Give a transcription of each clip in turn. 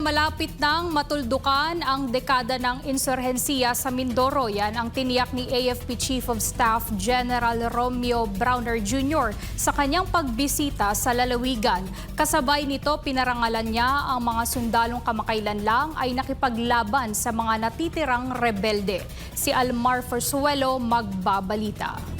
malapit nang matuldukan ang dekada ng insurhensiya sa Mindoro. Yan ang tiniyak ni AFP Chief of Staff General Romeo Browner Jr. sa kanyang pagbisita sa lalawigan. Kasabay nito, pinarangalan niya ang mga sundalong kamakailan lang ay nakipaglaban sa mga natitirang rebelde. Si Almar Forzuelo magbabalita.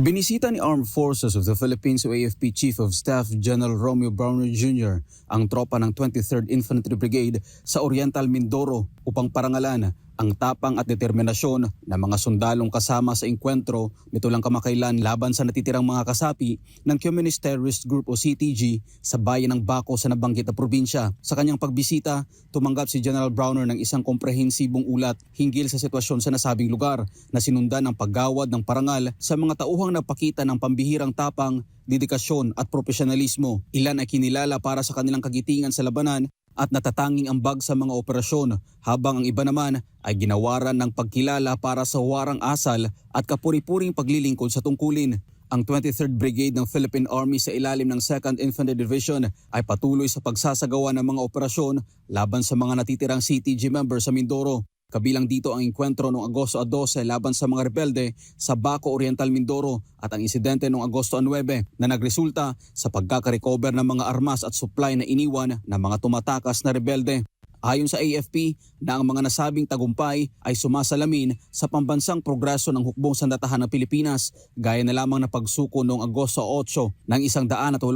Binisita ni Armed Forces of the Philippines o AFP Chief of Staff General Romeo Browner Jr. ang tropa ng 23rd Infantry Brigade sa Oriental Mindoro upang parangalan ang tapang at determinasyon ng mga sundalong kasama sa engkwentro nito lang kamakailan laban sa natitirang mga kasapi ng Communist Terrorist Group o CTG sa bayan ng Baco sa nabanggit na probinsya. Sa kanyang pagbisita, tumanggap si General Browner ng isang komprehensibong ulat hinggil sa sitwasyon sa nasabing lugar na sinundan ng paggawad ng parangal sa mga tauhang nagpakita ng pambihirang tapang, dedikasyon at profesionalismo. Ilan ay kinilala para sa kanilang kagitingan sa labanan at natatanging ambag sa mga operasyon, habang ang iba naman ay ginawaran ng pagkilala para sa huwarang asal at kapuri-puring paglilingkod sa tungkulin. Ang 23rd Brigade ng Philippine Army sa ilalim ng 2nd Infantry Division ay patuloy sa pagsasagawa ng mga operasyon laban sa mga natitirang CTG members sa Mindoro. Kabilang dito ang engkwentro noong Agosto 12 laban sa mga rebelde sa Baco Oriental Mindoro at ang insidente noong Agosto 9 na nagresulta sa pagkakarecover ng mga armas at supply na iniwan ng mga tumatakas na rebelde. Ayon sa AFP na ang mga nasabing tagumpay ay sumasalamin sa pambansang progreso ng hukbong sandatahan ng Pilipinas, gaya na lamang na pagsuko noong Agosto 8 ng 189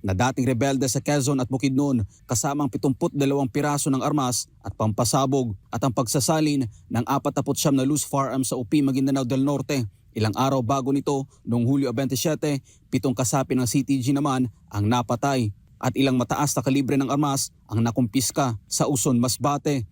na dating rebelde sa Quezon at Bukidnon kasamang 72 piraso ng armas at pampasabog at ang pagsasalin ng 49 na loose firearms sa UP Maguindanao del Norte. Ilang araw bago nito, noong Hulyo 27, 7 kasapi ng CTG naman ang napatay at ilang mataas na kalibre ng armas ang nakumpiska sa Uson, Masbate.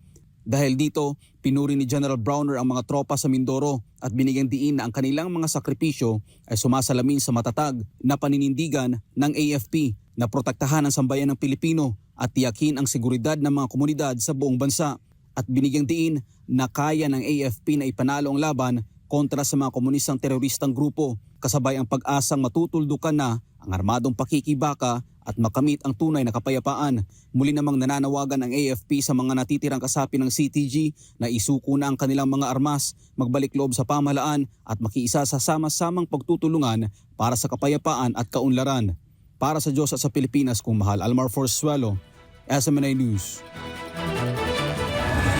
Dahil dito, pinuri ni General Browner ang mga tropa sa Mindoro at binigyang diin na ang kanilang mga sakripisyo ay sumasalamin sa matatag na paninindigan ng AFP na protektahan ang sambayan ng Pilipino at tiyakin ang seguridad ng mga komunidad sa buong bansa. At binigyang diin na kaya ng AFP na ipanalo ang laban kontra sa mga komunistang teroristang grupo, kasabay ang pag-asang matutuldukan na ang armadong pakikibaka at makamit ang tunay na kapayapaan. Muli namang nananawagan ang AFP sa mga natitirang kasapi ng CTG na isuko na ang kanilang mga armas, magbalik loob sa pamahalaan at makiisa sa sama-samang pagtutulungan para sa kapayapaan at kaunlaran. Para sa Diyos at sa Pilipinas, kung mahal, Almar Forzuelo, SMNA News.